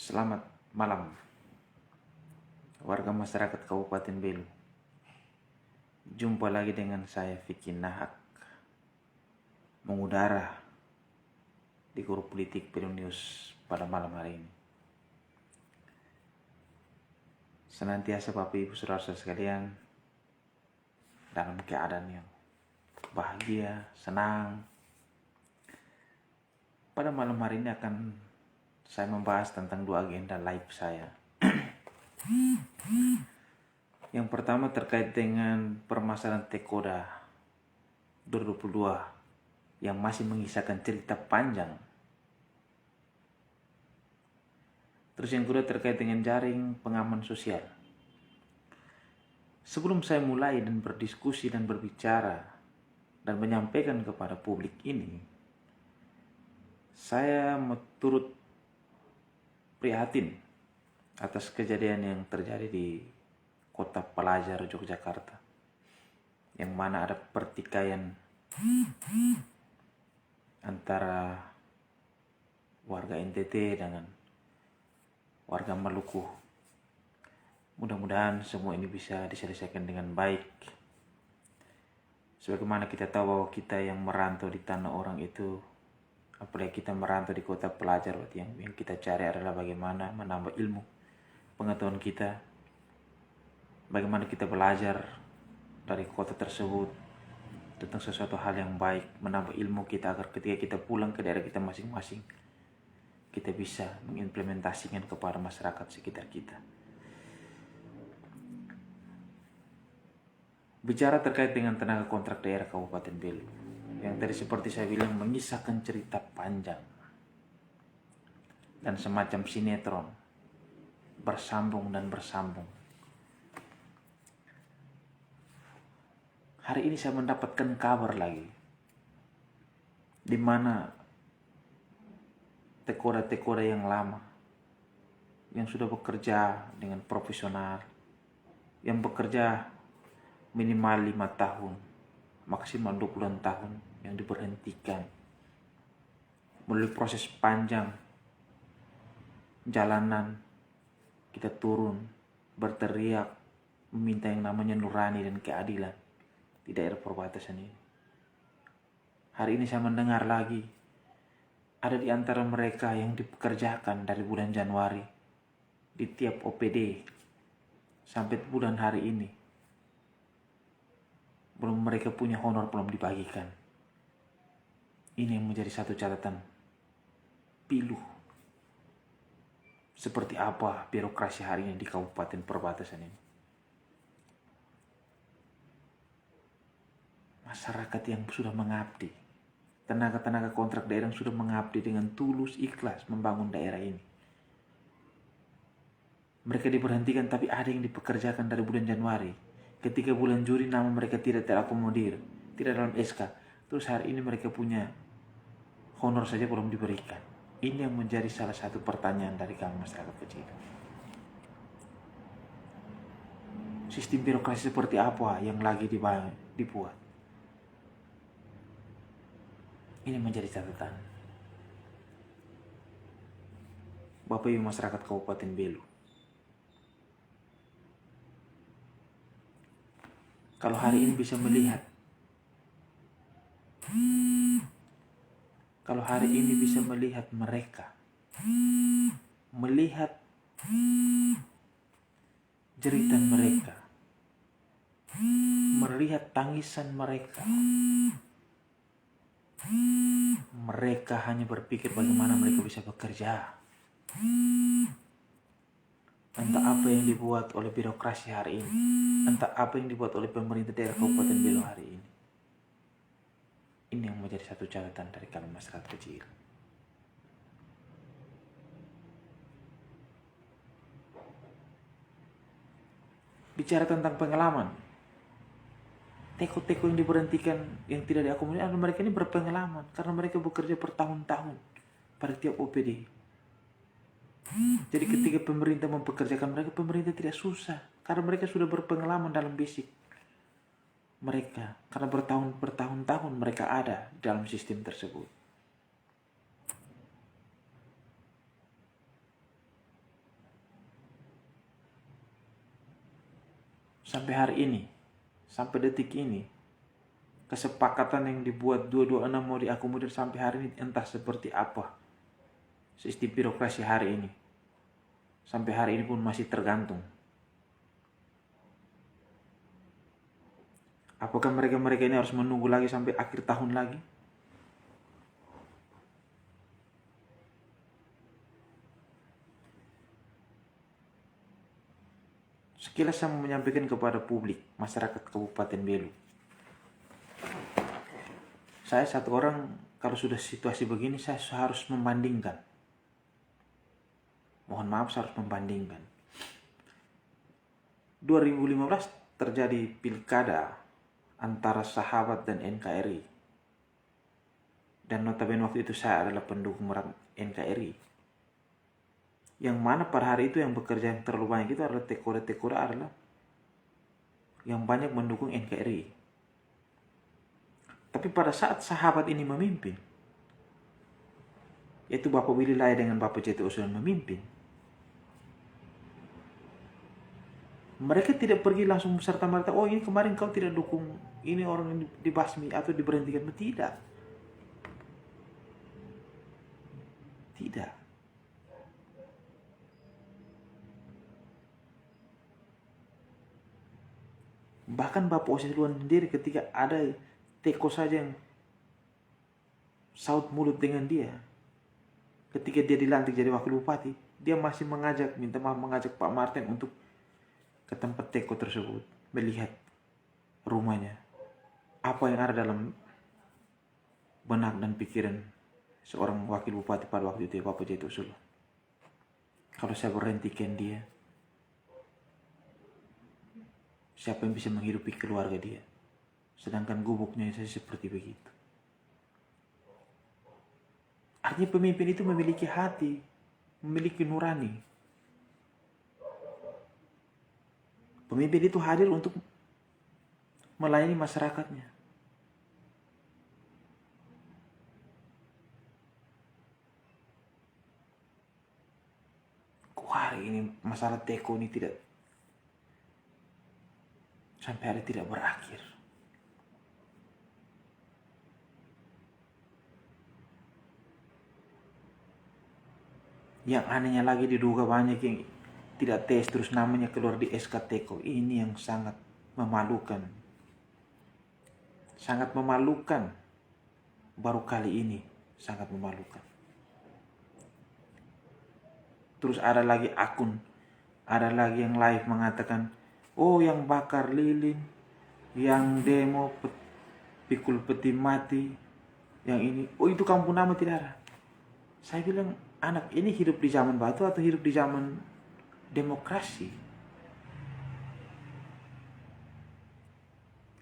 Selamat malam, warga masyarakat Kabupaten Belu. Jumpa lagi dengan saya Vicky Nahak, mengudara di Grup Politik Belu News pada malam hari ini. Senantiasa Bapak Ibu Saudara-saudara sekalian dalam keadaan yang bahagia, senang. Pada malam hari ini akan saya membahas tentang dua agenda live saya. Yang pertama terkait dengan permasalahan Tekoda 2022 yang masih mengisahkan cerita panjang. Terus yang kedua terkait dengan jaring pengaman sosial. Sebelum saya mulai dan berdiskusi dan berbicara dan menyampaikan kepada publik ini, saya turut prihatin atas kejadian yang terjadi di Kota Pelajar, Yogyakarta, yang mana ada pertikaian antara warga NTT dengan warga Maluku. Mudah-mudahan semua ini bisa diselesaikan dengan baik. Sebagaimana kita tahu bahwa kita yang merantau di tanah orang itu, apalagi kita merantau di Kota Pelajar, yang kita cari adalah bagaimana menambah ilmu pengetahuan kita, bagaimana kita belajar dari kota tersebut tentang sesuatu hal yang baik, menambah ilmu kita agar ketika kita pulang ke daerah kita masing-masing, kita bisa mengimplementasikan kepada masyarakat sekitar kita. Bicara terkait dengan tenaga kontrak daerah Kabupaten Belu, yang tadi seperti saya bilang mengisahkan cerita panjang dan semacam sinetron, bersambung dan bersambung. Hari ini saya mendapatkan kabar lagi di mana tekoda-tekoda yang lama, yang sudah bekerja dengan profesional, yang bekerja minimal 5 tahun, maksimal 20 tahun, yang diberhentikan melalui proses panjang jalanan. Kita turun berteriak meminta yang namanya nurani dan keadilan di daerah perbatasan ini. Hari ini saya mendengar lagi ada di antara mereka yang dipekerjakan dari bulan Januari di tiap OPD sampai bulan hari ini mereka punya honor belum dibagikan. Ini yang menjadi satu catatan pilu. Seperti apa birokrasi hari ini di kabupaten perbatasan ini. Masyarakat yang sudah mengabdi, tenaga-tenaga kontrak daerah yang sudah mengabdi dengan tulus ikhlas membangun daerah ini. Mereka diberhentikan, tapi ada yang dipekerjakan dari bulan Januari. Ketika bulan Juli nama mereka tidak terakomodir, tidak dalam SK. Terus hari ini mereka punya honor saja belum diberikan. Ini yang menjadi salah satu pertanyaan dari kami masyarakat kecil. Sistem birokrasi seperti apa yang lagi dibuat? Ini menjadi catatan. Bapak Ibu masyarakat Kabupaten Belu, kalau hari ini bisa melihat, kalau hari ini bisa melihat mereka, melihat jeritan mereka, melihat tangisan mereka, mereka hanya berpikir bagaimana mereka bisa bekerja. Entah apa yang dibuat oleh birokrasi hari ini, entah apa yang dibuat oleh pemerintah daerah Kabupaten Belu hari ini. Ini yang menjadi satu catatan dari kami masyarakat kecil. Bicara tentang pengalaman, teko-teko yang diberhentikan, yang tidak diakomodir, mereka ini berpengalaman karena mereka bekerja bertahun-tahun pada tiap OPD. Jadi ketika pemerintah mempekerjakan mereka, pemerintah tidak susah karena mereka sudah berpengalaman dalam basic mereka, karena bertahun-tahun mereka ada dalam sistem tersebut. Sampai hari ini, sampai detik ini, kesepakatan yang dibuat 226 mau diakomodir sampai hari ini entah seperti apa sistem birokrasi hari ini. Sampai hari ini pun masih tergantung. Apakah mereka ini harus menunggu lagi sampai akhir tahun lagi? Sekilas saya menyampaikan kepada publik, masyarakat Kabupaten Belu. Saya satu orang, kalau sudah situasi begini, saya harus membandingkan. Mohon maaf, saya harus membandingkan. 2015 terjadi pilkada antara Sahabat dan NKRI. Dan notabene waktu itu saya adalah pendukung NKRI. Yang mana pada hari itu yang bekerja yang terlalu banyak itu adalah tekora adalah yang banyak mendukung NKRI. Tapi pada saat Sahabat ini memimpin, yaitu Bapak Willy Lai dengan Bapak J.T. Osulan memimpin, mereka tidak pergi langsung serta-merta, oh ini kemarin kau tidak dukung, ini orang yang dibasmi atau diberhentikan. Tidak. Tidak. Bahkan Bapak Osulan sendiri ketika ada teko saja yang saut mulut dengan dia, ketika dia dilantik jadi wakil bupati, dia masih minta maaf mengajak Pak Martin untuk ke tempat teko tersebut, melihat rumahnya, apa yang ada dalam benak dan pikiran seorang wakil bupati pada waktu itu, Bapak J.T. Osulan. Kalau saya berhentikan dia, siapa yang bisa menghidupi keluarga dia? Sedangkan gubuknya saja seperti begitu. Artinya pemimpin itu memiliki hati, memiliki nurani. Pemimpin itu hadir untuk melayani masyarakatnya. Kok hari ini masalah teko ini tidak sampai hari tidak berakhir? Yang anehnya lagi diduga banyak yang tidak tes terus namanya keluar di SK Teko. Ini yang sangat memalukan. Sangat memalukan. Baru kali ini sangat memalukan. Terus ada lagi akun, ada lagi yang live mengatakan, oh yang bakar lilin, yang demo pikul peti mati, yang ini, oh itu kampung nama tidak ada. Saya bilang, anak ini hidup di zaman batu atau hidup di zaman demokrasi?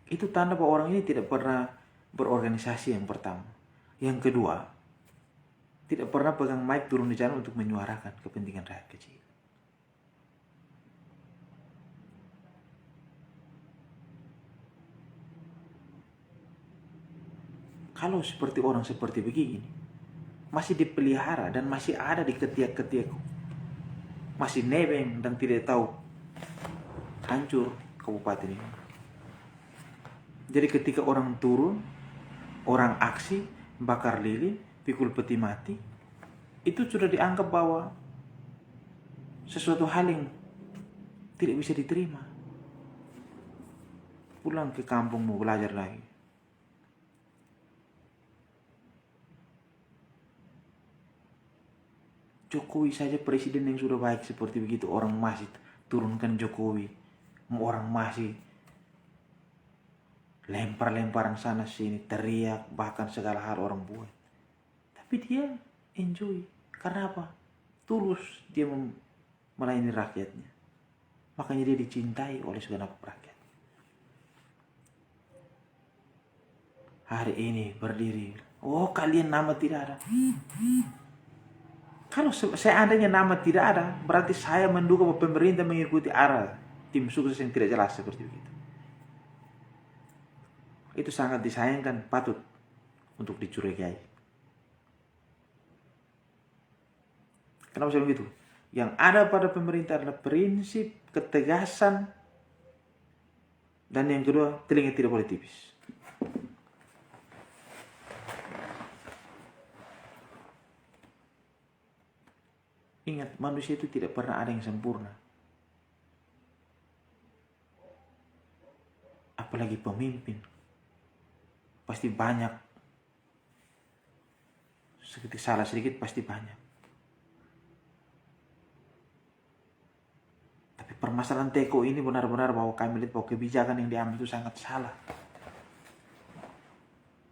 Itu tanda bahwa orang ini tidak pernah berorganisasi yang pertama. Yang kedua, tidak pernah pegang mic turun di jalan untuk menyuarakan kepentingan rakyat kecil. Kalau seperti orang seperti begini, masih dipelihara dan masih ada di ketiak-ketiak, masih nebeng dan tidak tahu, hancur kabupaten ini. Jadi ketika orang turun, orang aksi, bakar lilin, pikul peti mati, itu sudah dianggap bahwa sesuatu hal yang tidak bisa diterima. Pulang ke kampung mau belajar lagi. Jokowi saja presiden yang sudah baik seperti begitu, orang masih turunkan Jokowi, orang masih lempar-lemparan sana sini, teriak, bahkan segala hal orang buat. Tapi dia enjoy. Karena apa? Tulus dia melayani rakyatnya. Makanya dia dicintai oleh segenap rakyat. Hari ini berdiri, oh kalian nama tidak ada. Kalau seandainya nama tidak ada, berarti saya menduga bahwa pemerintah mengikuti arah tim sukses yang tidak jelas seperti begitu. Itu sangat disayangkan, patut untuk dicurigai. Kenapa saya begitu? Yang ada pada pemerintah adalah prinsip, ketegasan, Dan yang kedua, telinga tidak boleh tipis. Ingat, manusia itu tidak pernah ada yang sempurna. Apalagi pemimpin. Pasti banyak. Salah sedikit pasti banyak. Tapi permasalahan Teko ini benar-benar bahwa kami lihat bahwa kebijakan yang diambil itu sangat salah.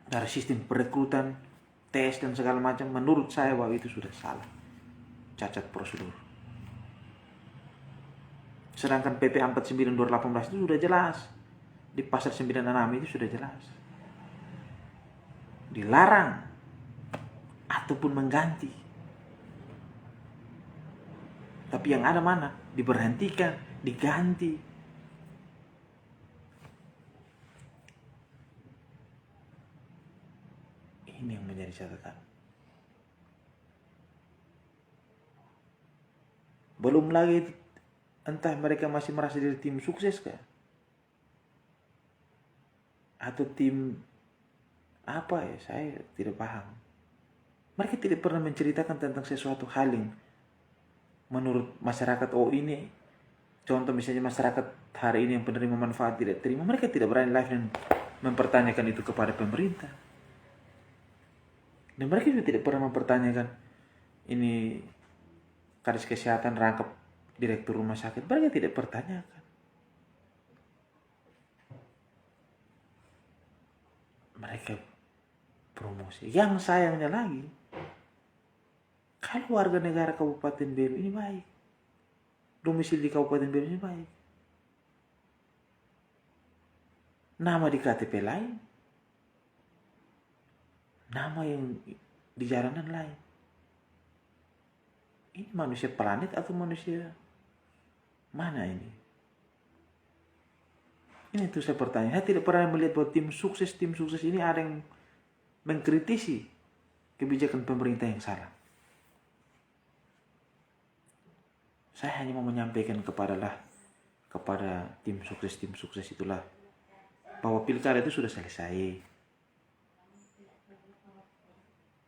Dari sistem perekrutan, tes dan segala macam, menurut saya bahwa itu sudah salah. Cacat prosedur. Sedangkan PP 49 2018 itu sudah jelas. Di pasal 96 itu sudah jelas. Dilarang ataupun mengganti. Tapi yang ada mana? Diberhentikan, diganti. Ini yang menjadi catatan. Belum lagi entah mereka masih merasa diri tim sukses kah? Atau tim apa ya? Saya tidak paham. Mereka tidak pernah menceritakan tentang sesuatu hal yang menurut masyarakat, oh ini contoh misalnya masyarakat hari ini yang penerima manfaat tidak terima, mereka tidak berani live dan mempertanyakan itu kepada pemerintah. Dan mereka juga tidak pernah mempertanyakan ini kadis kesehatan rangkap direktur rumah sakit, mereka tidak pertanyakan. Mereka promosi. Yang sayangnya lagi, kalau warga negara Kabupaten Beru ini baik, domisili di Kabupaten Beru ini baik, nama di KTP lain, nama yang di jalanan lain. Ini manusia planet atau manusia mana ini? Ini tuh saya bertanya. Saya tidak pernah melihat bahwa tim sukses ini ada yang mengkritisi kebijakan pemerintah yang salah. Saya hanya mau menyampaikan kepada tim sukses itulah bahwa pilkada itu sudah selesai.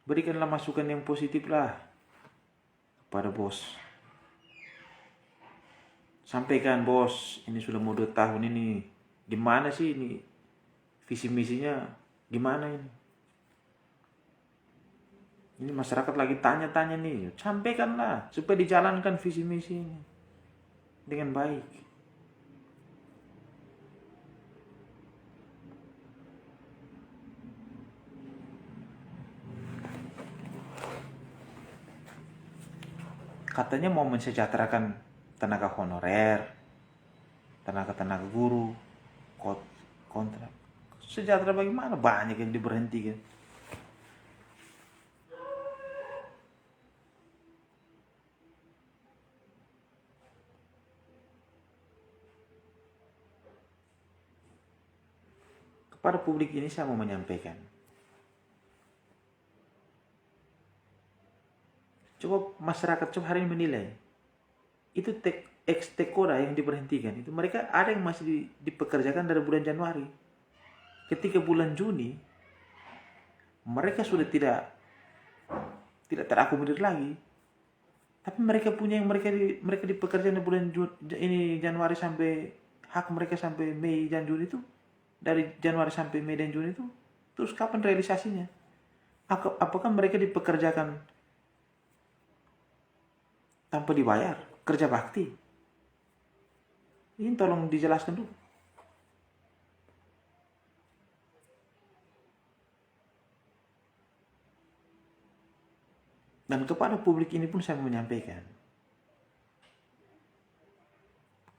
Berikanlah masukan yang positif lah pada bos. Sampaikan, bos, ini sudah mau 2 tahun ini. Gimana sih ini? Visi misinya gimana ini? Ini masyarakat lagi tanya-tanya nih. Sampaikanlah supaya dijalankan visi misi ini dengan baik. Katanya mau mensejahterakan tenaga honorer, tenaga guru, kontrak. Sejahtera bagaimana? Banyak yang diberhentikan. Kepada publik ini saya mau menyampaikan. Coba masyarakat hari ini menilai. Itu ex-tekoda yang diberhentikan. Itu mereka ada yang masih dipekerjakan dari bulan Januari. Ketika bulan Juni, mereka sudah tidak terakomodir lagi. Tapi mereka punya yang mereka dipekerjakan di bulan ini Januari sampai hak mereka sampai Mei dan Juni itu, dari Januari sampai Mei dan Juni itu, terus kapan realisasinya? Apakah mereka dipekerjakan tanpa dibayar, kerja bakti? Ini tolong dijelaskan dulu. Dan kepada publik ini pun saya menyampaikan,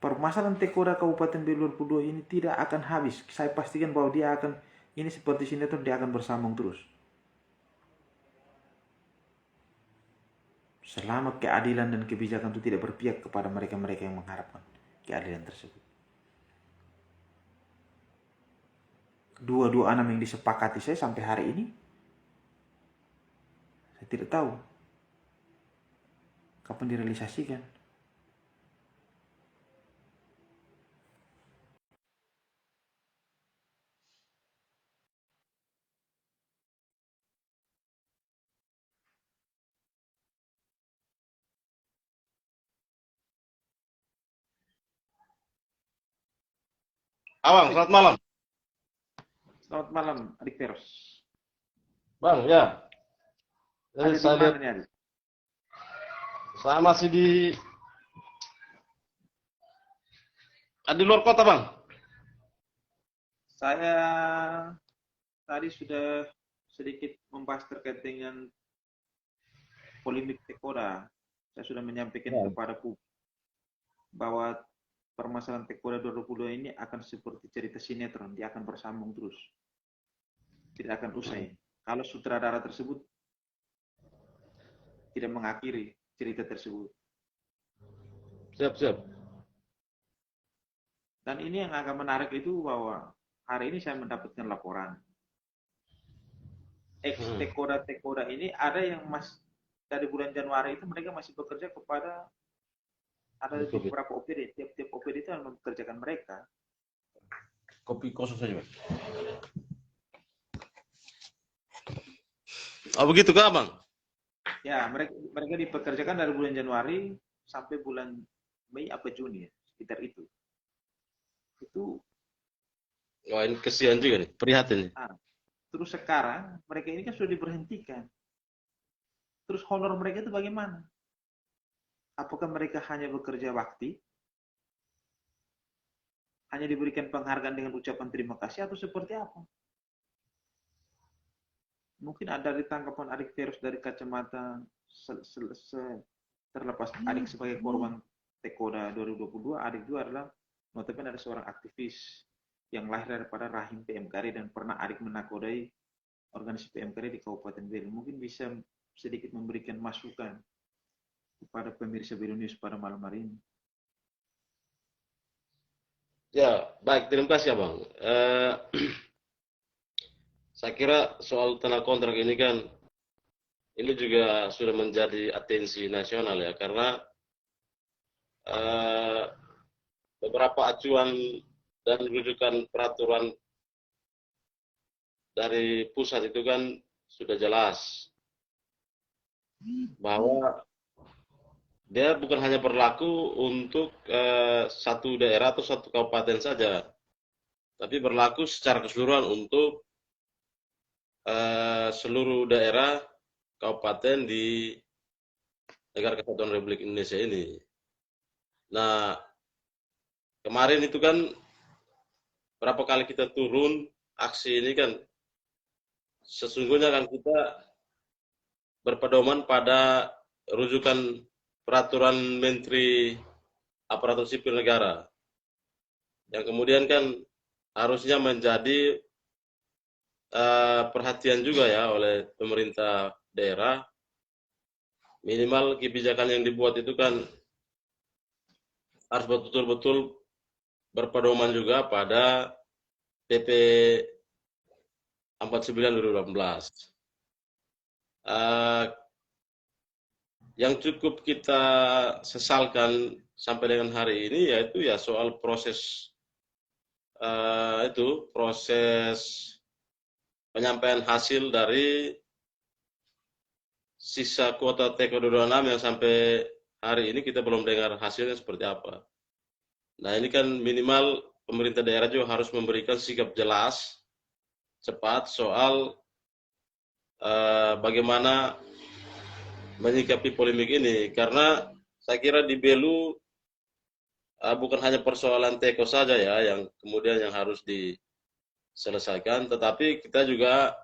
permasalahan Tekoda Kabupaten Beru 22 ini tidak akan habis. Saya pastikan bahwa dia akan, ini seperti sinetron, dia akan bersambung terus. Selama keadilan dan kebijakan itu tidak berpihak kepada mereka-mereka yang mengharapkan keadilan tersebut. Dua-dua anak yang disepakati saya sampai hari ini, saya tidak tahu kapan direalisasikan. Abang, selamat malam. Selamat malam, Adik Teros. Bang, ya. Jadi Ada di saya mana lihat, nih, Adik? saya masih di luar kota, Bang. Saya tadi sudah sedikit membahas terkait dengan polemik Tekoda. Saya sudah menyampaikan Ya. kepada publik bahwa permasalahan Tekoda 2022 ini akan seperti cerita sinetron, dia akan bersambung terus, tidak akan usai. Kalau sutradara tersebut tidak mengakhiri cerita tersebut. Siap, siap. Dan ini yang agak menarik itu bahwa hari ini saya mendapatkan laporan ex Hmm. Tekoda ini ada yang dari bulan Januari itu mereka masih bekerja kepada ada Kopi, beberapa OPD, tiap-tiap OPD itu yang mempekerjakan mereka. kopi kosong saja, Bang. Oh, begitu kah, Bang? Ya, mereka dipekerjakan dari bulan Januari sampai bulan Mei apa Juni ya, sekitar itu. Itu Wah, ini kesian juga nih, prihatin nih. ah, terus sekarang mereka ini kan sudah diberhentikan. Terus honor mereka itu bagaimana? Apakah mereka hanya bekerja bakti, hanya diberikan penghargaan dengan ucapan terima kasih atau seperti apa? Mungkin ada di tanggapan Adik Terus dari kacamata terlepas Adik sebagai korban Tekoda 2022, Adik juga adalah notabene ada seorang aktivis yang lahir daripada rahim PMKD dan pernah Adik menakodai organisasi PMKD di Kabupaten Belu. Mungkin bisa sedikit memberikan masukan kepada pemirsa Belu News pada malam hari ini. Ya, baik, terima kasih, Bang. Saya kira soal tanah kontrak ini kan, ini juga sudah menjadi atensi nasional ya, karena eh, beberapa acuan dan rujukan peraturan dari pusat itu kan sudah jelas bahwa dia bukan hanya berlaku untuk satu daerah atau satu kabupaten saja, tapi berlaku secara keseluruhan untuk seluruh daerah kabupaten di Negara Kesatuan Republik Indonesia ini. Nah, kemarin itu kan berapa kali kita turun aksi ini kan, sesungguhnya kan kita berpedoman pada rujukan peraturan Menteri Aparatur Sipil Negara yang kemudian kan harusnya menjadi perhatian juga ya oleh pemerintah daerah, minimal kebijakan yang dibuat itu kan harus betul-betul berpedoman juga pada PP 49 2018. Yang cukup kita sesalkan sampai dengan hari ini yaitu ya soal proses proses penyampaian hasil dari sisa kuota TK26 yang sampai hari ini kita belum dengar hasilnya seperti apa. Nah, ini kan minimal pemerintah daerah juga harus memberikan sikap jelas, cepat soal bagaimana menyikapi polemik ini. Karena saya kira di Belu bukan hanya persoalan teko saja ya yang kemudian yang harus diselesaikan, tetapi kita juga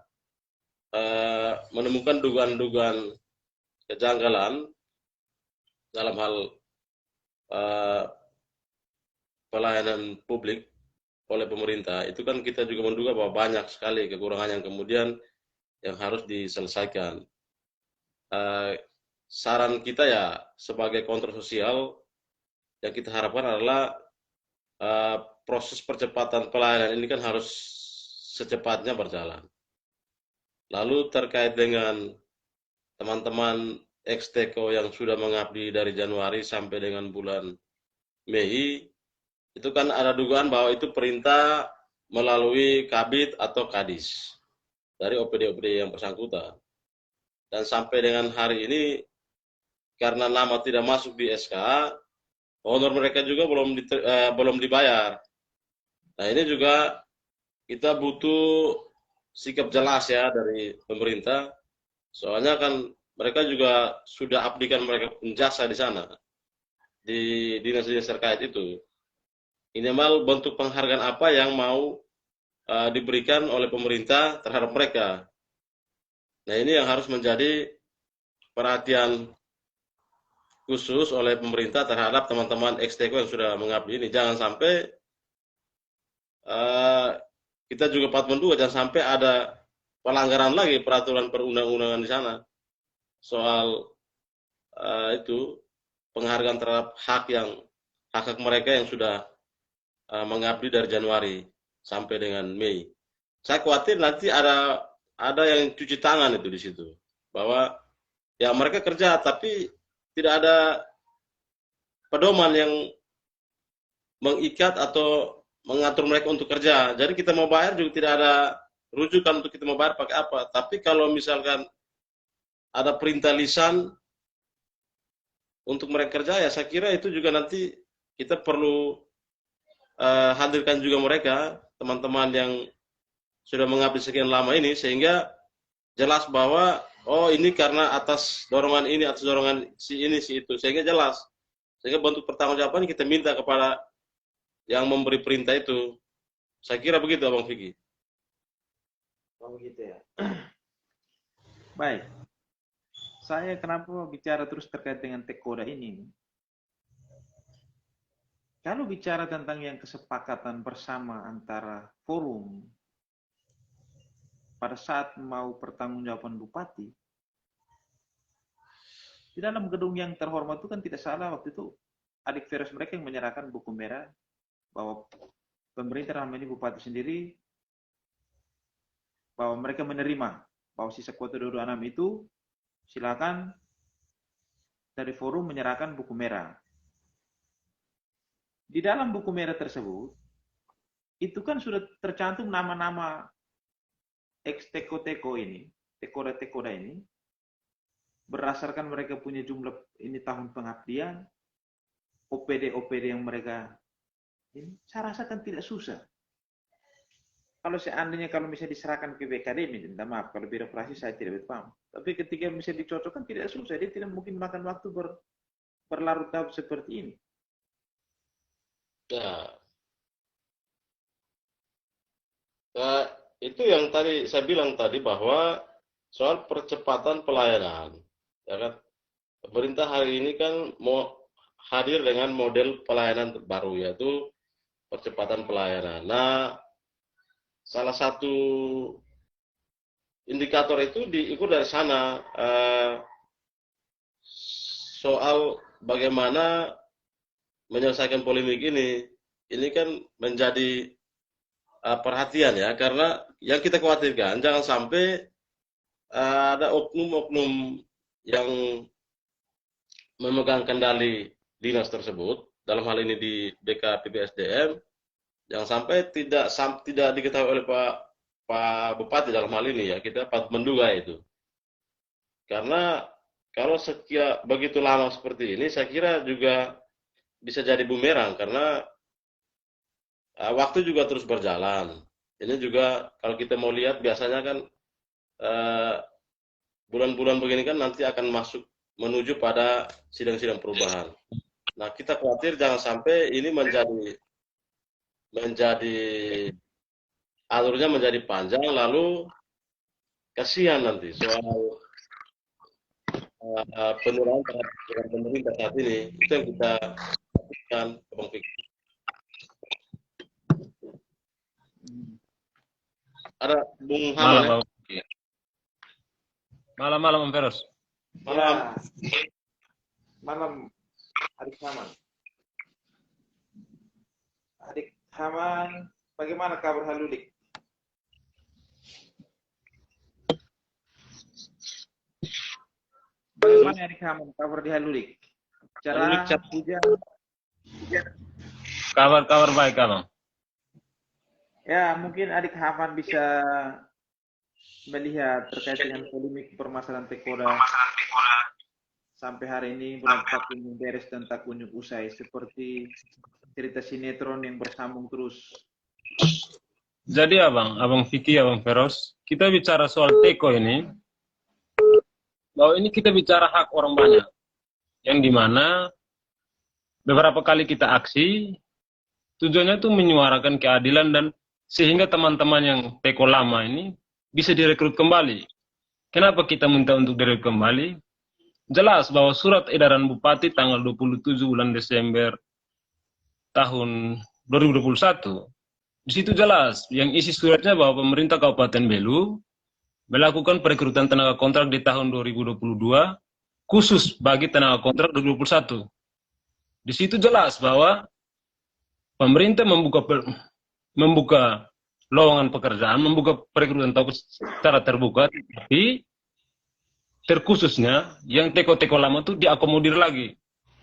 menemukan dugaan-dugaan kejanggalan dalam hal pelayanan publik oleh pemerintah. Itu kan kita juga menduga bahwa banyak sekali kekurangan yang kemudian yang harus diselesaikan. Saran kita ya sebagai kontrol sosial yang kita harapkan adalah proses percepatan pelayanan ini kan harus secepatnya berjalan. Lalu terkait dengan teman-teman ex-Teko yang sudah mengabdi dari Januari sampai dengan bulan Mei, itu kan ada dugaan bahwa itu perintah melalui Kabid atau Kadis dari OPD-OPD yang bersangkutan. Dan sampai dengan hari ini, karena nama tidak masuk di SK, honor mereka juga belum dibayar. Nah, ini juga kita butuh sikap jelas ya dari pemerintah. Soalnya kan mereka juga sudah abdikan mereka pun jasa di sana, di dinas-dinas terkait itu. Minimal bentuk penghargaan apa yang mau diberikan oleh pemerintah terhadap mereka. Nah, ini yang harus menjadi perhatian khusus oleh pemerintah terhadap teman-teman ex-TKO yang sudah mengabdi ini. Jangan sampai eh, kita juga patut menduga jangan sampai ada pelanggaran lagi peraturan perundang-undangan di sana soal itu penghargaan terhadap hak-hak mereka yang sudah mengabdi dari Januari sampai dengan Mei. Saya khawatir nanti ada yang cuci tangan itu di situ, bahwa ya mereka kerja tapi tidak ada pedoman yang mengikat atau mengatur mereka untuk kerja. Jadi kita mau bayar juga tidak ada rujukan untuk kita mau bayar pakai apa. Tapi kalau misalkan ada perintah lisan untuk mereka kerja, ya saya kira itu juga nanti kita perlu hadirkan juga mereka, teman-teman yang sudah mengabdi sekian lama ini, sehingga jelas bahwa oh ini karena atas dorongan ini, atas dorongan si ini, si itu, sehingga jelas. Sehingga bentuk pertanggungjawaban kita minta kepada yang memberi perintah itu. Saya kira begitu, Abang Vicky. Oh begitu ya. Baik. Saya kenapa bicara terus terkait dengan Tekoda ini? Kalau bicara tentang yang kesepakatan bersama antara forum pada saat mau pertanggungjawaban bupati, di dalam gedung yang terhormat itu kan tidak salah waktu itu adik Feros mereka yang menyerahkan buku merah bahwa pemerintah dalam ini bupati sendiri bahwa mereka menerima bahwa sisa kuota 226 itu silakan dari forum menyerahkan buku merah. Di dalam buku merah tersebut itu kan sudah tercantum nama-nama ex teko-teko ini, tekoda-tekoda ini, berdasarkan mereka punya jumlah ini tahun pengabdian, OPD-OPD yang mereka ini, saya rasa kan tidak susah. Kalau seandainya kalau bisa diserahkan ke BKD, minta maaf, kalau birokrasi saya tidak paham. Tapi ketika bisa dicocokkan tidak susah, dia tidak mungkin makan waktu berlarut-larut seperti ini. Ya, nah, itu yang tadi saya bilang tadi bahwa soal percepatan pelayanan, ya kan? Pemerintah hari ini kan mau hadir dengan model pelayanan baru, yaitu percepatan pelayanan. Nah, salah satu indikator itu diukur dari sana, soal bagaimana menyelesaikan polemik ini kan menjadi perhatian ya, karena yang kita khawatirkan jangan sampai ada oknum-oknum yang memegang kendali dinas tersebut, dalam hal ini di BKPBSDM, jangan sampai tidak diketahui oleh Pak Bupati dalam hal ini ya, kita patut menduga itu. Karena kalau begitu lama seperti ini, saya kira juga bisa jadi bumerang karena waktu juga terus berjalan. Ini juga kalau kita mau lihat biasanya kan bulan-bulan begini kan nanti akan masuk menuju pada sidang-sidang perubahan. Nah, kita khawatir jangan sampai ini menjadi alurnya menjadi panjang lalu kasihan nanti soal penilaian terhadap pemerintah saat ini. Itu yang kita lakukan, Bang Fikri. Ada Bung Haman ya? Malam, malam, Om Feros. Malam. Ya, malam, Adik Haman. Adik Haman, bagaimana kabar Haludik? Bagaimana Adik Haman, kabar di Haludik? Cara hujan. Kabar baik, Abang. Ya, mungkin Adik Haman bisa melihat terkait dengan polemik permasalahan Tekoda sampai hari ini belum kunjung beres dan tak kunjung usai, seperti cerita sinetron yang bersambung terus Jadi Abang Vicky, Abang Feros, kita bicara soal teko ini, bahwa ini kita bicara hak orang banyak, yang dimana beberapa kali kita aksi, tujuannya itu menyuarakan keadilan dan sehingga teman-teman yang teko lama ini bisa direkrut kembali. Kenapa kita minta untuk direkrut kembali? Jelas bahwa surat edaran Bupati tanggal 27 bulan Desember tahun 2021, di situ jelas yang isi suratnya bahwa pemerintah Kabupaten Belu melakukan perekrutan tenaga kontrak di tahun 2022 khusus bagi tenaga kontrak 2021. Di situ jelas bahwa pemerintah membuka lowongan pekerjaan, membuka perekrutan secara terbuka, tapi terkhususnya yang teko-teko lama itu diakomodir lagi.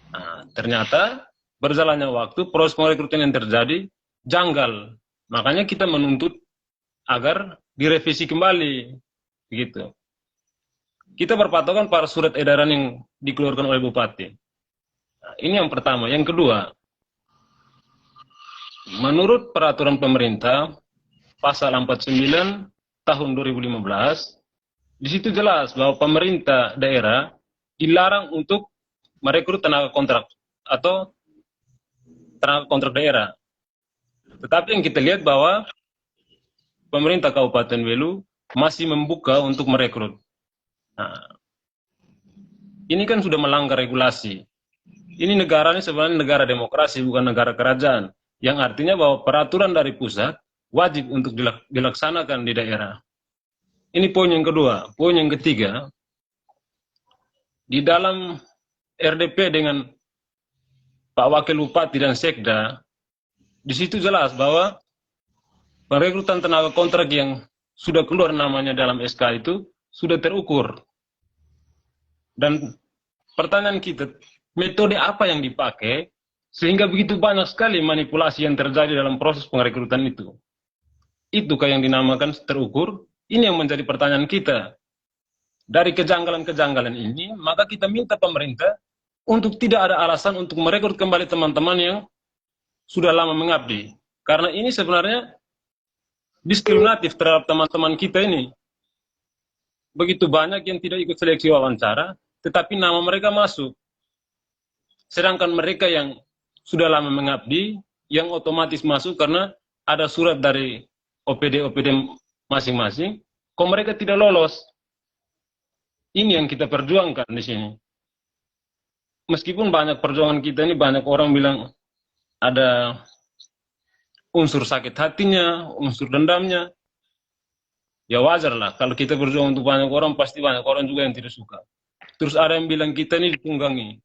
Nah, ternyata berjalannya waktu, proses perekrutan yang terjadi janggal. Makanya kita menuntut agar direvisi kembali. Begitu. Kita berpatokan pada surat edaran yang dikeluarkan oleh Bupati. Nah, ini yang pertama. Yang kedua, menurut peraturan pemerintah pasal 49 tahun 2015, di situ jelas bahwa pemerintah daerah dilarang untuk merekrut tenaga kontrak atau tenaga kontrak daerah. Tetapi yang kita lihat bahwa pemerintah Kabupaten Belu masih membuka untuk merekrut. Nah, ini kan sudah melanggar regulasi. Ini negara ini sebenarnya negara demokrasi, bukan negara kerajaan. Yang artinya bahwa peraturan dari pusat wajib untuk dilaksanakan di daerah. Ini poin yang kedua. Poin yang ketiga, di dalam RDP dengan Pak Wakil Bupati dan Sekda, di situ jelas bahwa perekrutan tenaga kontrak yang sudah keluar namanya dalam SK itu sudah terukur. Dan pertanyaan kita, metode apa yang dipakai sehingga begitu banyak sekali manipulasi yang terjadi dalam proses perekrutan itu? Itukah yang dinamakan terukur? Ini yang menjadi pertanyaan kita. Dari kejanggalan-kejanggalan ini, maka kita minta pemerintah untuk tidak ada alasan untuk merekrut kembali teman-teman yang sudah lama mengabdi. Karena ini sebenarnya diskriminatif terhadap teman-teman kita ini. Begitu banyak yang tidak ikut seleksi wawancara, tetapi nama mereka masuk. Sedangkan mereka yang sudah lama mengabdi, yang otomatis masuk karena ada surat dari OPD-OPD masing-masing, kok mereka tidak lolos. Ini yang kita perjuangkan di sini. Meskipun banyak perjuangan kita ini, banyak orang bilang ada unsur sakit hatinya, unsur dendamnya. Ya wajar lah, kalau kita berjuang untuk banyak orang, pasti banyak orang juga yang tidak suka. Terus ada yang bilang kita ini ditunggangi.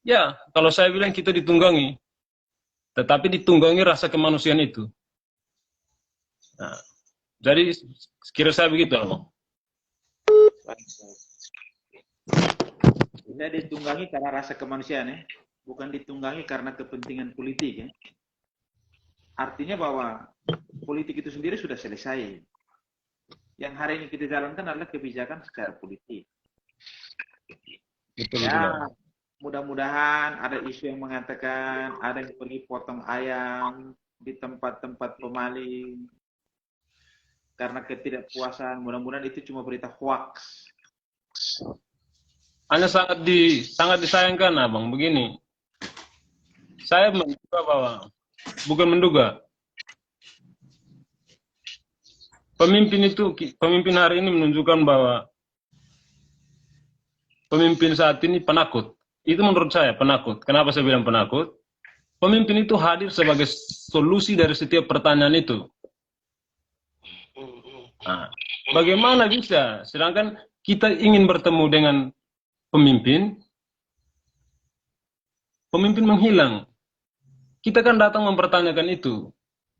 Ya, kalau saya bilang kita ditunggangi, tetapi ditunggangi rasa kemanusiaan itu. Nah, jadi kira saya begitu, Abang. Kita ditunggangi karena rasa kemanusiaan ya, bukan ditunggangi karena kepentingan politik ya. Artinya bahwa politik itu sendiri sudah selesai. Yang hari ini kita jalankan adalah kebijakan secara politik. Betul, Ya, mudah-mudahan ada isu yang mengatakan ada yang pergi potong ayam di tempat-tempat pemaling karena ketidakpuasan. Mudah-mudahan itu cuma berita hoax. Hanya sangat disayangkan, Abang, begini. Saya menduga bahwa, bukan menduga, pemimpin hari ini menunjukkan bahwa pemimpin saat ini penakut. Itu menurut saya penakut. Kenapa saya bilang penakut? Pemimpin itu hadir sebagai solusi dari setiap pertanyaan itu. Nah, bagaimana bisa? Sedangkan kita ingin bertemu dengan pemimpin menghilang. Kita kan datang mempertanyakan itu.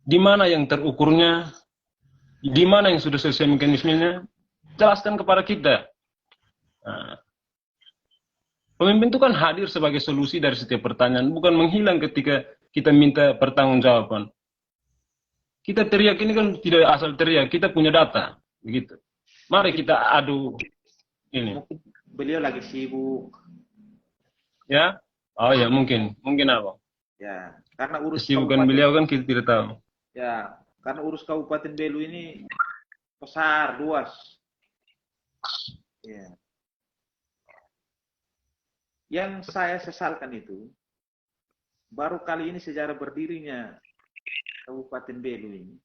Di mana yang terukurnya? Di mana yang sudah selesai mekanismenya? Jelaskan kepada kita. Nah, pemimpin itu kan hadir sebagai solusi dari setiap pertanyaan, bukan menghilang ketika kita minta pertanggungjawaban. Kita teriak ini kan tidak asal teriak, kita punya data, begitu. Mari kita adu ini. Mungkin beliau lagi sibuk. Ya? Oh ya, mungkin apa? Ya, karena urus Kesibukan beliau kan kita tidak tahu. Ya, Karena urus Kabupaten Belu ini besar, luas. Ya. Yang saya sesalkan itu, baru kali ini sejarah berdirinya Kabupaten Belu ini,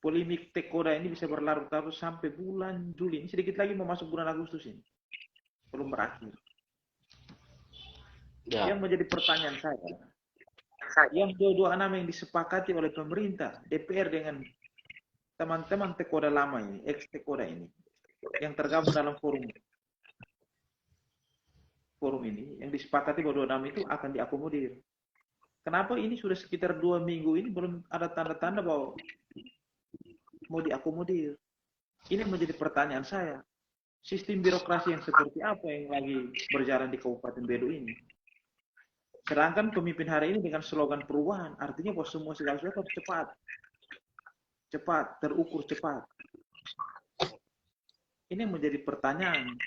polemik Tekoda ini bisa berlarut-larut sampai bulan Juli. Ini sedikit lagi mau masuk bulan Agustus ini. Belum berakhir. Ya. Yang menjadi pertanyaan saya, yang 226 yang disepakati oleh pemerintah, DPR dengan teman-teman Tekoda lama ini, ex-Tekoda ini, yang tergabung dalam forum ini, yang disepakati bahwa 26 itu akan diakomodir. Kenapa ini sudah sekitar 2 minggu ini belum ada tanda-tanda bahwa mau diakomodir? Ini menjadi pertanyaan saya. Sistem birokrasi yang seperti apa yang lagi berjalan di Kabupaten Belu ini? Sedangkan pemimpin hari ini dengan slogan perubahan, artinya bahwa semua segala sesuatu harus cepat. Cepat, terukur cepat. Ini menjadi pertanyaan.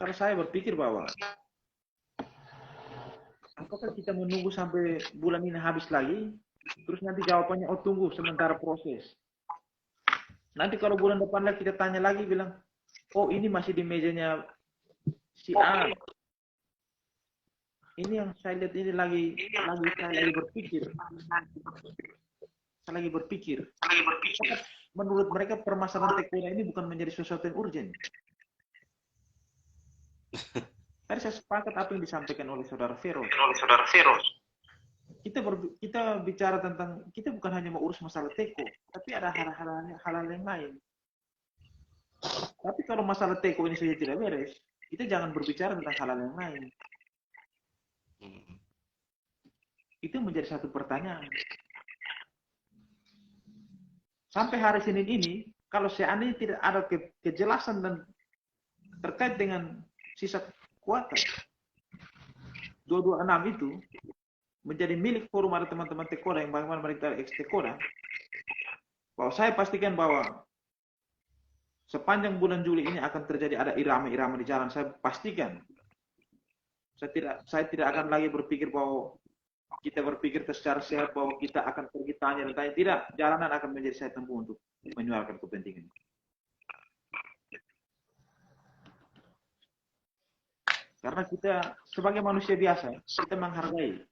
Kalau saya berpikir bahwa apakah kita menunggu sampai bulan ini habis lagi, terus nanti jawabannya, oh tunggu sementara proses. Nanti kalau bulan depan lagi kita tanya lagi, bilang, oh ini masih di mejanya si A. Ini yang saya lihat ini saya lagi berpikir. Saya lagi berpikir. Menurut mereka permasalahan Tekoda ini bukan menjadi sesuatu yang urgent. Tadi saya sepakat apa yang disampaikan oleh saudara Feroz. Kita bicara tentang, kita bukan hanya mau urus masalah Teko, tapi ada hal-hal yang lain. Tapi kalau masalah Teko ini saja tidak beres, kita jangan berbicara tentang hal-hal yang lain. Itu menjadi satu pertanyaan. Sampai hari Senin ini, kalau seandainya tidak ada kejelasan dan terkait dengan sisa kekuatan, 226 itu menjadi milik forum ada teman-teman Tekoda yang bagaimana mereka ex-Tekoda, bahwa saya pastikan bahwa sepanjang bulan Juli ini akan terjadi ada irama-irama di jalan. Saya pastikan. Saya tidak akan lagi berpikir bahwa kita berpikir secara sehat bahwa kita akan pergi tanya dan tanya. Tidak, jalanan akan menjadi saya tempuh untuk menyuarakan kepentingan. Karena kita sebagai manusia biasa, kita menghargai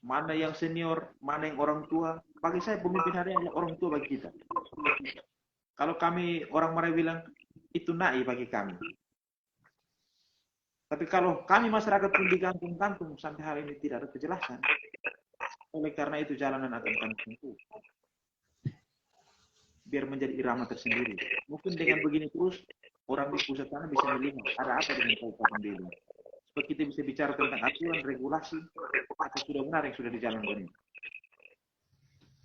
mana yang senior, mana yang orang tua. Bagi saya pemimpin hari ini adalah orang tua bagi kita. Kalau kami orang Marawi bilang itu naik bagi kami. Tapi kalau kami masyarakat pun digantung-gantung sampai hari ini tidak ada kejelasan. Oleh karena itu jalanan akan kami tempuh. Biar menjadi irama tersendiri. Mungkin dengan begini terus orang di pusat sana bisa melihat ada apa dengan Kabupaten Belu. Supaya kita bisa bicara tentang aturan, regulasi, apa sudah benar yang sudah dijalankan ini.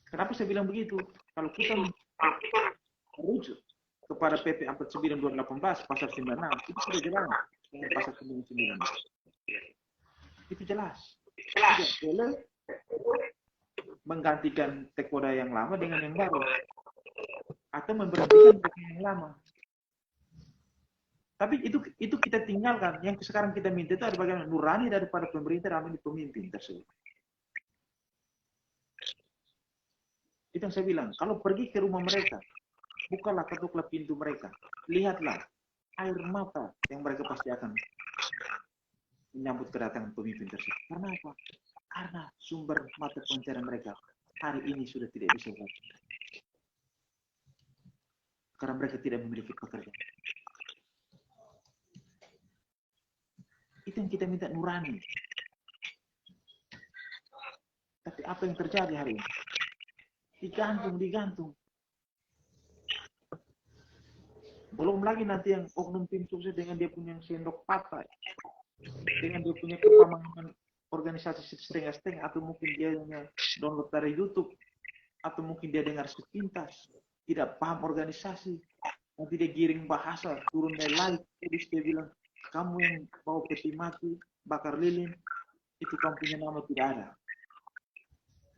Kenapa saya bilang begitu? Kalau kita merujuk kepada PP 49 2018 pasal 96 itu sudah jelas dengan pasal 99. Itu jelas. Tidak boleh menggantikan Tekoda yang lama dengan yang baru atau memberhentikan Tekoda yang lama. Tapi itu kita tinggalkan. Yang sekarang kita minta itu ada bagaimana nurani daripada pemerintah dalam pemimpin tersebut. Itu yang saya bilang. Kalau pergi ke rumah mereka, bukalah, ketuklah pintu mereka. Lihatlah air mata yang mereka pasti akan menyambut kedatangan pemimpin tersebut. Karena apa? Karena sumber mata pencarian mereka hari ini sudah tidak bisa lagi. Karena mereka tidak memiliki pekerjaan. Itu yang kita minta nurani. Tapi apa yang terjadi hari ini? Digantung. Belum lagi nanti yang oknum tim sukses dengan dia punya sendok patah, dengan dia punya kepemahaman organisasi setengah-setengah, atau mungkin dia download dari YouTube, atau mungkin dia dengar sepintas, tidak paham organisasi, nanti dia giring bahasa, turun dari live, terus dia bilang, kamu yang bawa peti mati, bakar lilin, itu kamu punya nama tidak ada.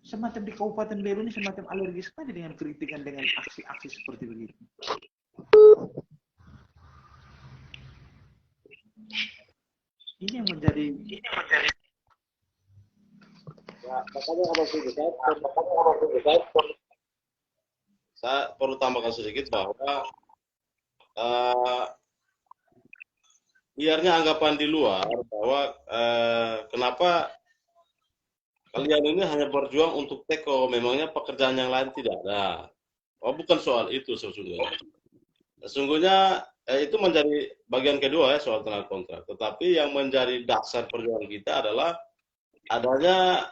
Semacam di Kabupaten Belu ini semacam alergis sekali dengan kritikan dengan aksi-aksi seperti begitu. Ini yang menjadi menjadi Ya, makanya Abang Sugi, saya perlu tambahkan sedikit bahwa eh, biarnya anggapan di luar bahwa kenapa kalian ini hanya berjuang untuk teko, memangnya pekerjaan yang lain tidak ada. Oh, bukan soal itu sesungguhnya. Sesungguhnya itu menjadi bagian kedua ya soal tenaga kontrak. Tetapi yang menjadi dasar perjuangan kita adalah adanya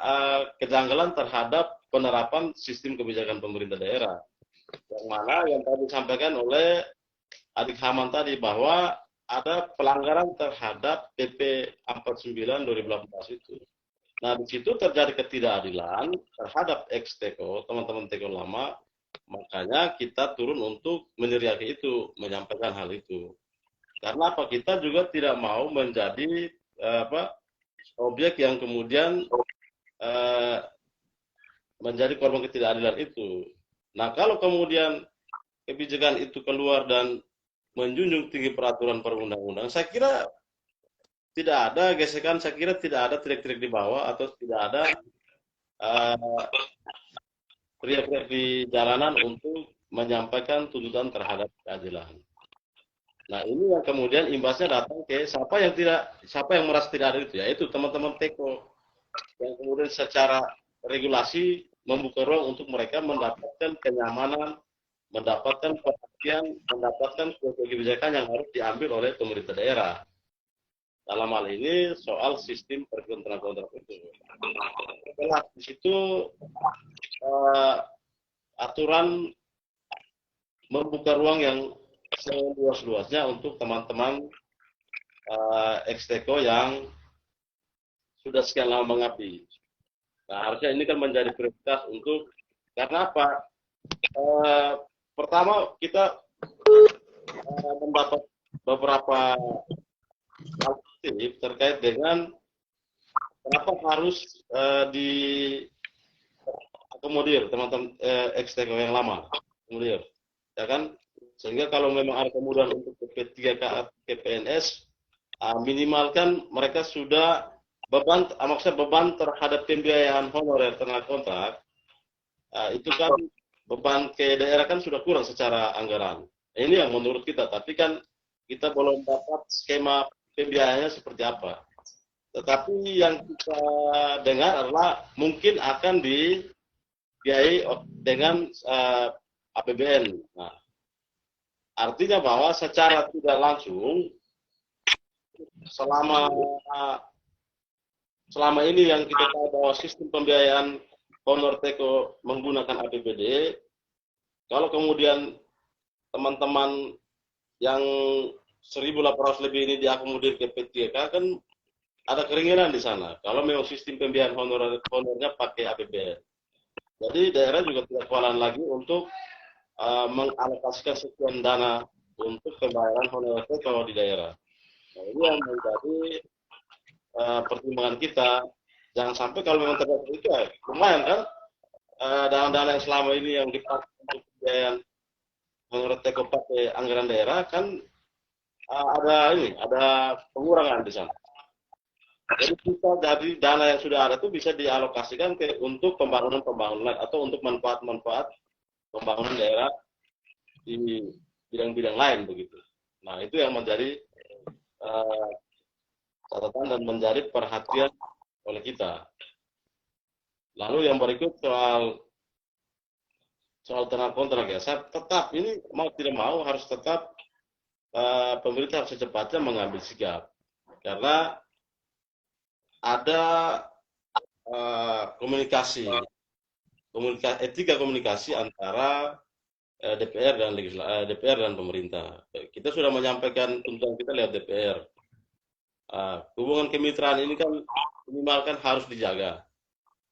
kejanggalan terhadap penerapan sistem kebijakan pemerintah daerah. Yang mana yang tadi disampaikan oleh Adik Haman tadi bahwa ada pelanggaran terhadap PP 49 2018 itu. Nah, di situ terjadi ketidakadilan terhadap ex-teko, teman-teman teko lama, makanya kita turun untuk meneriaki itu, menyampaikan hal itu. Karena apa? Kita juga tidak mau menjadi objek yang kemudian menjadi korban ketidakadilan itu. Nah, kalau kemudian kebijakan itu keluar dan menjunjung tinggi peraturan perundang-undang, saya kira tidak ada gesekan, saya kira tidak ada teriak-teriak di bawah atau tidak ada teriak-teriak di jalanan untuk menyampaikan tuntutan terhadap keadilan. Nah, ini yang kemudian imbasnya datang ke siapa yang merasa tidak ada itu, yaitu teman-teman teko yang kemudian secara regulasi membuka ruang untuk mereka mendapatkan kenyamanan, mendapatkan perhatian, mendapatkan kebijakan yang harus diambil oleh pemerintah daerah. Dalam hal ini soal sistem pergantian kontrak itu. Setelah di situ aturan membuka ruang yang seluas-luasnya untuk teman-teman ex-teko yang sudah sekian lama mengabdi. Nah, harusnya ini kan menjadi prioritas untuk, karena apa? Pertama, kita mendapat beberapa hal terkait dengan kenapa harus diakomodir teman-teman ex-teko yang lama, akomodir, ya kan? Sehingga kalau memang ada kemudahan untuk P3K PNS, minimalkan mereka sudah maksudnya beban terhadap pembiayaan honorer tenaga kontrak, itu kan beban ke daerah kan sudah kurang secara anggaran. Ini yang menurut kita, tapi kan kita belum dapat skema pembiayaannya seperti apa. Tetapi yang kita dengar adalah mungkin akan dibiayai dengan APBN. Nah, artinya bahwa secara tidak langsung selama ini yang kita tahu bahwa sistem pembiayaan honor teko menggunakan APBD, kalau kemudian teman-teman yang 1.800 lebih ini diakomodir ke P3K kan ada keringinan di sana. Kalau memang sistem pembiayaan honornya pakai APBN. Jadi daerah juga tidak kewalahan lagi untuk mengalokasikan sekian dana untuk pembayaran honor teko di daerah. Nah, ini yang menjadi pertimbangan kita. Jangan sampai kalau memang terjadi itu ya lumayan kan dana-dana yang selama ini yang dipakai untuk pembiayaan honor teko pakai anggaran daerah kan ada pengurangan di sana. Jadi kita dari dana yang sudah ada itu bisa dialokasikan untuk pembangunan atau untuk manfaat-manfaat pembangunan daerah di bidang-bidang lain begitu. Nah, itu yang menjadi catatan dan menjadi perhatian oleh kita. Lalu yang berikut soal tenaga kontrak ya. Saya tetap ini mau tidak mau harus tetap pemerintah harus secepatnya mengambil sikap karena ada etika komunikasi antara DPR dan pemerintah. Kita sudah menyampaikan tuntutan kita lewat DPR. Hubungan kemitraan ini kan minimal kan harus dijaga,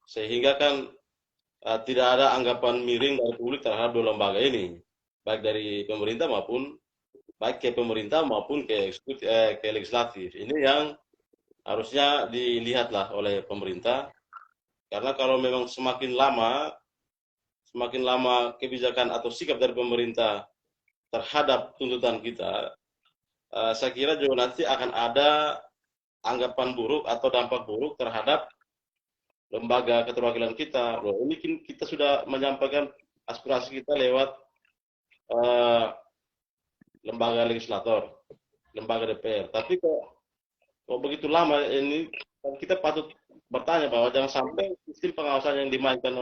sehingga kan tidak ada anggapan miring dari publik terhadap dua lembaga ini, baik dari pemerintah maupun ke legislatif. Ini yang harusnya dilihatlah oleh pemerintah, karena kalau memang semakin lama kebijakan atau sikap dari pemerintah terhadap tuntutan kita, saya kira juga nanti akan ada anggapan buruk atau dampak buruk terhadap lembaga keterwakilan kita. Loh, ini kita sudah menyampaikan aspirasi kita lewat lembaga legislator, lembaga DPR. Tapi kok begitu lama ini, kita patut bertanya bahwa jangan sampai sistem pengawasan yang dimainkan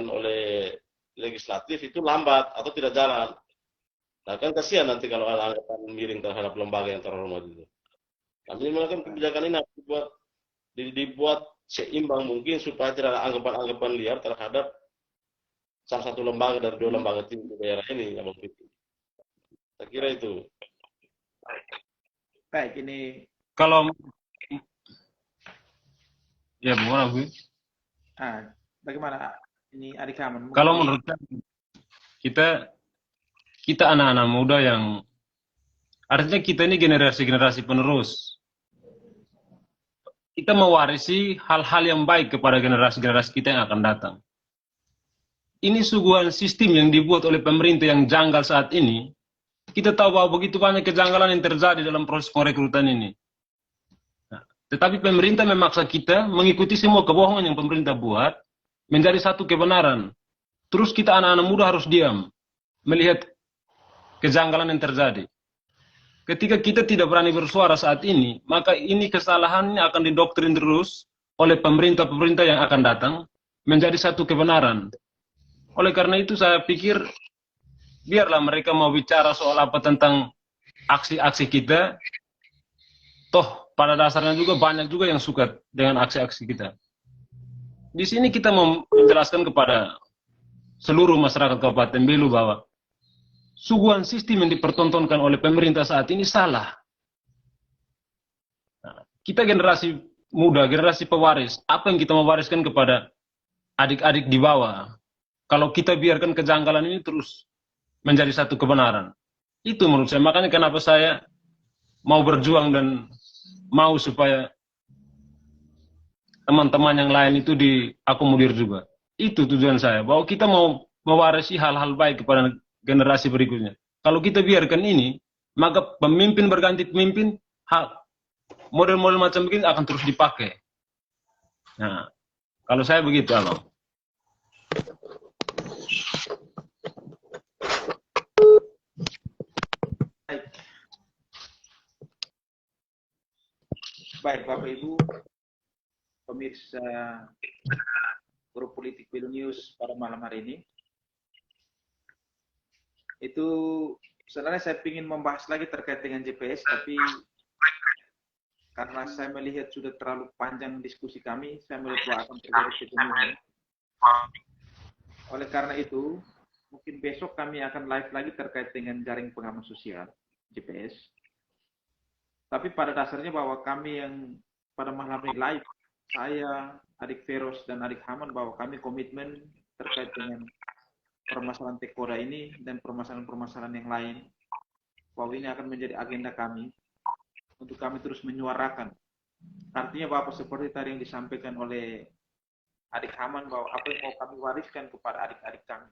oleh legislatif itu lambat atau tidak jalan. Nah kan kasihan nanti kalau ada anggapan miring terhadap lembaga yang terhormat itu. Kami melakukan kebijakan ini harus dibuat seimbang mungkin supaya tidak ada anggapan-anggapan liar terhadap salah satu lembaga dari 2 lembaga tinggi di daerah ini, Abang Fikri. Saya kira itu. Baik, ini Kalau ya bagaimana Bu? bagaimana ini Adik Haman? Kalau menurut saya, kita anak-anak muda yang artinya kita ini generasi-generasi penerus. Kita mewarisi hal-hal yang baik kepada generasi-generasi kita yang akan datang. Ini suguhan sistem yang dibuat oleh pemerintah yang janggal saat ini. Kita tahu bahwa begitu banyak kejanggalan yang terjadi dalam proses perekrutan ini. Nah, tetapi pemerintah memaksa kita mengikuti semua kebohongan yang pemerintah buat menjadi satu kebenaran. Terus kita anak-anak muda harus diam melihat kejanggalan yang terjadi. Ketika kita tidak berani bersuara saat ini, maka ini kesalahannya akan didoktrin terus oleh pemerintah-pemerintah yang akan datang menjadi satu kebenaran. Oleh karena itu saya pikir biarlah mereka mau bicara soal apa tentang aksi-aksi kita. Toh pada dasarnya juga banyak juga yang suka dengan aksi-aksi kita. Di sini kita mau menjelaskan kepada seluruh masyarakat Kabupaten Belu bahwa suguhan sistem yang dipertontonkan oleh pemerintah saat ini salah. Nah, kita generasi muda, generasi pewaris, apa yang kita mewariskan kepada adik-adik di bawah? Kalau kita biarkan kejanggalan ini terus menjadi satu kebenaran. Itu menurut saya. Makanya kenapa saya mau berjuang dan mau supaya teman-teman yang lain itu diakomodir juga. Itu tujuan saya. Bahwa kita mau mewarisi hal-hal baik kepada generasi berikutnya. Kalau kita biarkan ini, maka pemimpin berganti pemimpin, model-model macam begini akan terus dipakai. Nah, kalau saya begitu, Abang. Baik, Bapak Ibu, pemirsa Grup Politik Belu News pada malam hari ini. Itu sebenarnya saya ingin membahas lagi terkait dengan JPS, tapi karena saya melihat sudah terlalu panjang diskusi kami, saya melihat bahwa akan terjadi kejenuhan. Oleh karena itu, mungkin besok kami akan live lagi terkait dengan jaring pengaman sosial, JPS. Tapi pada dasarnya bahwa kami yang pada malam ini live, saya, Adik Feros, dan Adik Haman, bahwa kami komitmen terkait dengan permasalahan Tekoda ini dan permasalahan-permasalahan yang lain, bahwa ini akan menjadi agenda kami untuk kami terus menyuarakan. Artinya bahwa seperti tadi yang disampaikan oleh Adik Haman, bahwa apa yang mau kami wariskan kepada adik-adik kami.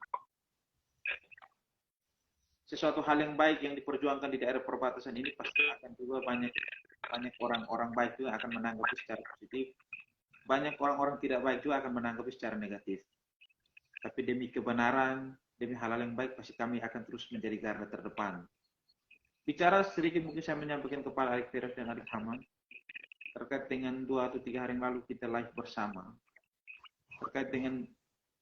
Sesuatu hal yang baik yang diperjuangkan di daerah perbatasan ini pasti akan juga banyak orang-orang baik juga akan menanggapi secara positif. Banyak orang-orang tidak baik juga akan menanggapi secara negatif. Tapi demi kebenaran, demi hal-hal yang baik, pasti kami akan terus menjadi garda terdepan. Bicara sedikit mungkin saya menyampaikan kepada Adik Feros dan Adik Haman terkait dengan 2 atau 3 hari yang lalu kita live bersama terkait dengan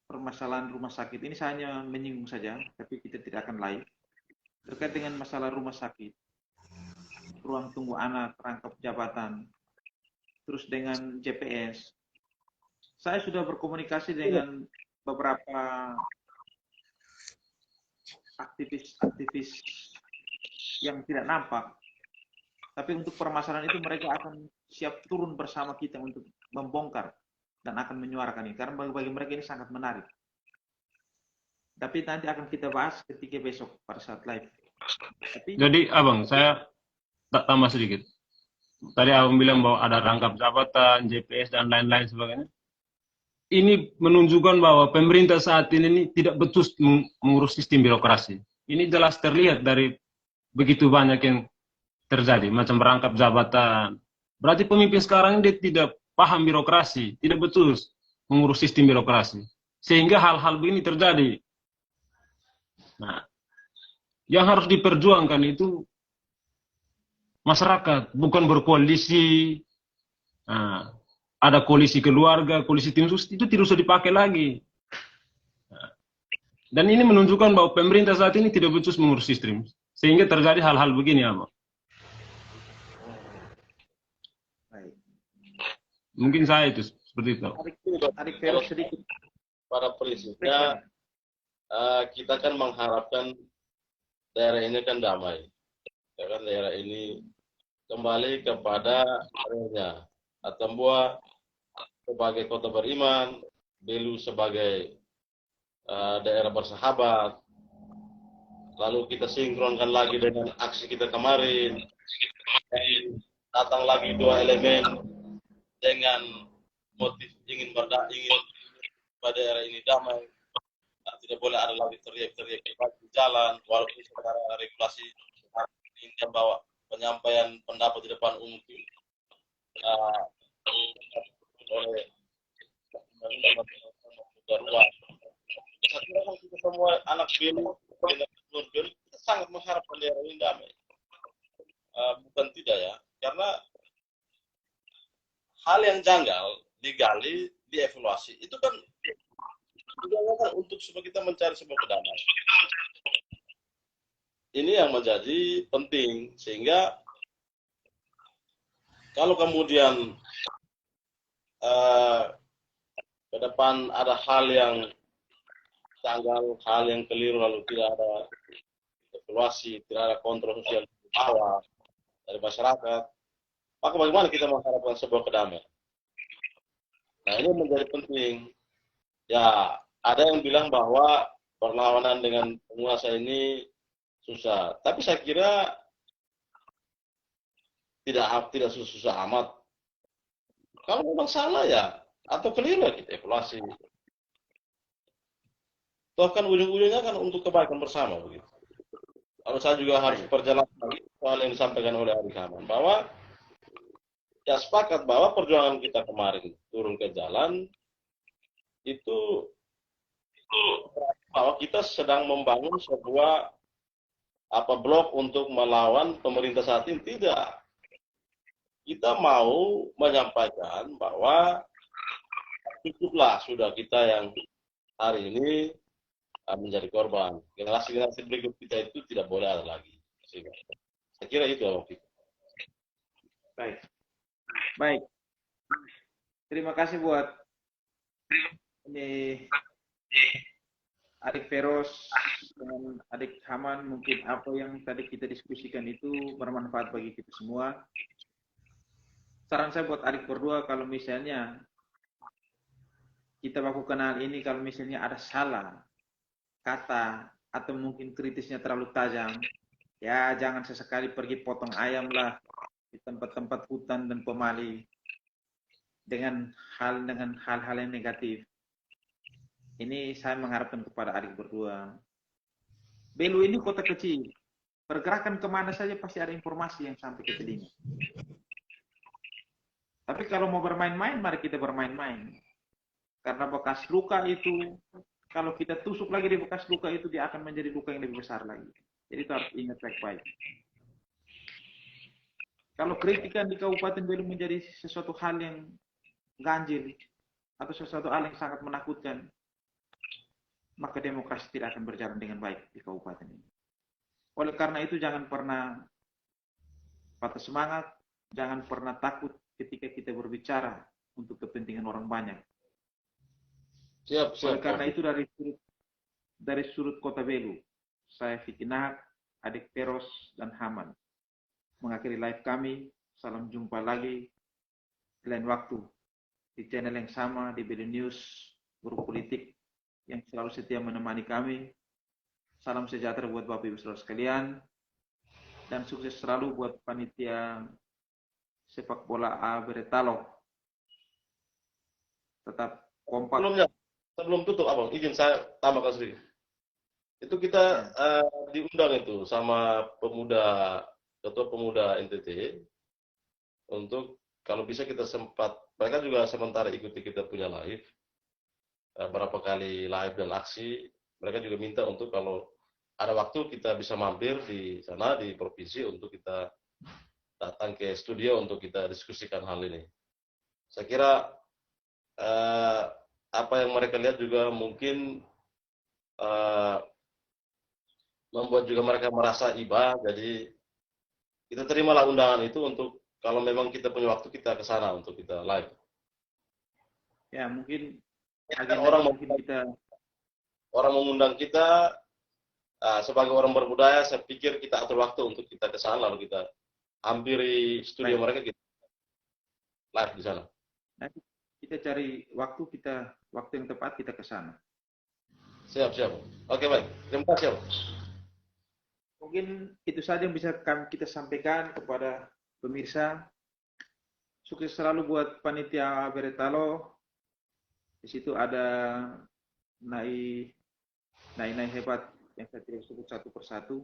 permasalahan rumah sakit. Ini saya hanya menyinggung saja, tapi kita tidak akan live. Terkait dengan masalah rumah sakit, ruang tunggu anak, rangkap jabatan, terus dengan JPS. Saya sudah berkomunikasi dengan beberapa aktivis-aktivis yang tidak nampak. Tapi untuk permasalahan itu mereka akan siap turun bersama kita untuk membongkar dan akan menyuarakan ini. Karena bagi mereka ini sangat menarik. Tapi nanti akan kita bahas ketika besok pada saat live. Jadi Abang, saya tak tambah sedikit. Tadi Abang bilang bahwa ada rangkap jabatan, JPS, dan lain-lain sebagainya. Ini menunjukkan bahwa pemerintah saat ini tidak becus mengurus sistem birokrasi. Ini jelas terlihat dari begitu banyak yang terjadi, macam merangkap jabatan. Berarti pemimpin sekarang ini dia tidak paham birokrasi, tidak betul mengurus sistem birokrasi. Sehingga hal-hal begini terjadi. Nah, yang harus diperjuangkan itu masyarakat, bukan berkoalisi. Nah, ada koalisi keluarga, koalisi tim sus, itu tidak usah dipakai lagi. Nah, dan ini menunjukkan bahwa pemerintah saat ini tidak becus mengurus sistem. Sehingga terjadi hal-hal begini, Abang. Baik. Mungkin saya itu seperti itu. Adik Vero sedikit. Pada prinsipnya kita kan mengharapkan daerah ini kan damai, ya kan, daerah ini kembali kepada realnya. Atambua sebagai kota beriman, Belu sebagai daerah bersahabat, lalu kita sinkronkan lagi dengan aksi kita kemarin, datang lagi dua elemen dengan motif ingin pada daerah ini damai. Tidak boleh ada lagi teriak-teriak di jalan, walaupun secara regulasi ini bawa penyampaian pendapat di depan umum oleh ruang. Saya kira kita semua anak Belu, kita sangat mengharapkan daerah ini damai. Bukan tidak ya, karena hal yang janggal digali, dievaluasi, itu kan juga untuk supaya kita mencari sebuah kedamaian. Ini yang menjadi penting, sehingga kalau kemudian ke depan ada hal yang janggal, hal yang keliru, lalu tidak ada evaluasi, tidak ada kontrol sosial di bawah dari masyarakat, maka bagaimana kita mengharapkan sebuah kedamaian? Nah, ini menjadi penting. Ya, ada yang bilang bahwa perlawanan dengan penguasa ini susah, tapi saya kira tidak susah amat. Kalau memang salah ya, atau keliru ya kita evaluasi. Toh kan ujung-ujungnya kan untuk kebaikan bersama begitu. Kalau saya juga harus perjelas lagi soal yang disampaikan oleh Adik Haman, bahwa ya sepakat bahwa perjuangan kita kemarin turun ke jalan itu bahwa kita sedang membangun sebuah blok untuk melawan pemerintah saat ini. Tidak. Kita mau menyampaikan bahwa cukuplah sudah kita yang hari ini menjadi korban. Generasi-generasi berikut kita itu tidak boleh ada lagi. Saya kira itu Abang Fikri. Baik. Baik. Terima kasih buat ini Adik Feros dengan Adik Haman. Mungkin apa yang tadi kita diskusikan itu bermanfaat bagi kita semua. Saran saya buat adik berdua, kalau misalnya kita lakukan hal ini, kalau misalnya ada salah kata atau mungkin kritisnya terlalu tajam, ya jangan sesekali pergi potong ayam lah di tempat-tempat hutan dan pemali dengan hal-hal yang negatif. Ini saya mengharapkan kepada adik berdua. Belu ini kota kecil, pergerakan kemana saja pasti ada informasi yang sampai ke telinga. Tapi kalau mau bermain-main, mari kita bermain-main. Karena bekas luka itu, kalau kita tusuk lagi di bekas luka itu, dia akan menjadi luka yang lebih besar lagi. Jadi itu harus ingat baik-baik. Kalau kritikan di Kabupaten Belu menjadi sesuatu hal yang ganjil, atau sesuatu hal yang sangat menakutkan, maka demokrasi tidak akan berjalan dengan baik di kabupaten ini. Oleh karena itu, jangan pernah patah semangat, jangan pernah takut ketika kita berbicara untuk kepentingan orang banyak. Siap. Oleh karena itu, dari sudut kota Belu, saya Fikri Nahak, Adik Feros, dan Haman mengakhiri live kami. Salam jumpa lagi di lain waktu di channel yang sama, di Belu News, Guru Politik yang selalu setia menemani kami. Salam sejahtera buat Bapak Ibu Saudara sekalian, dan sukses selalu buat panitia sepak bola A Beretalo. Tetap kompak. Sebelum tutup, Abang, izin saya tambahkan sedikit. Itu kita diundang itu sama pemuda Ketua Pemuda NTT untuk kalau bisa kita mereka juga sementara ikuti kita punya live, berapa kali live dan aksi, mereka juga minta untuk kalau ada waktu kita bisa mampir di sana di provinsi untuk kita datang ke studio untuk kita diskusikan hal ini. Saya kira apa yang mereka lihat juga mungkin membuat juga mereka merasa iba, jadi kita terimalah undangan itu untuk kalau memang kita punya waktu kita ke sana untuk kita live. Ya, mungkin Orang mungkin kita mengundang kita sebagai orang berbudaya, saya pikir kita atur waktu untuk kita ke sana lalu kita hampiri studio mereka, kita live di sana. nanti kita cari waktu yang tepat kita ke sana. Siap. Oke, baik. Terima kasih, Pak. Mungkin itu saja yang bisa kita sampaikan kepada pemirsa. Sukses selalu buat panitia Beretalo. Di situ ada nai hebat yang saya tidak sebut satu persatu.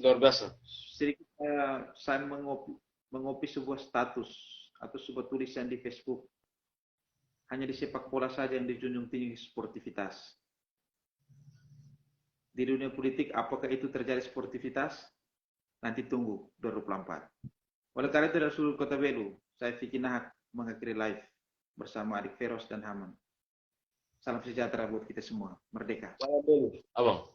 Luar biasa. Sedikit saya mengopi sebuah status atau sebuah tulisan di Facebook. Hanya di sepak bola saja yang dijunjung tinggi sportivitas. Di dunia politik, apakah itu terjadi sportivitas? Nanti tunggu 2024. Oleh karena itu dari seluruh Kota Belu, saya Vicky Nahak mengakhiri live bersama adik Feros dan Haman. Salam sejahtera buat kita semua. Merdeka. Abang.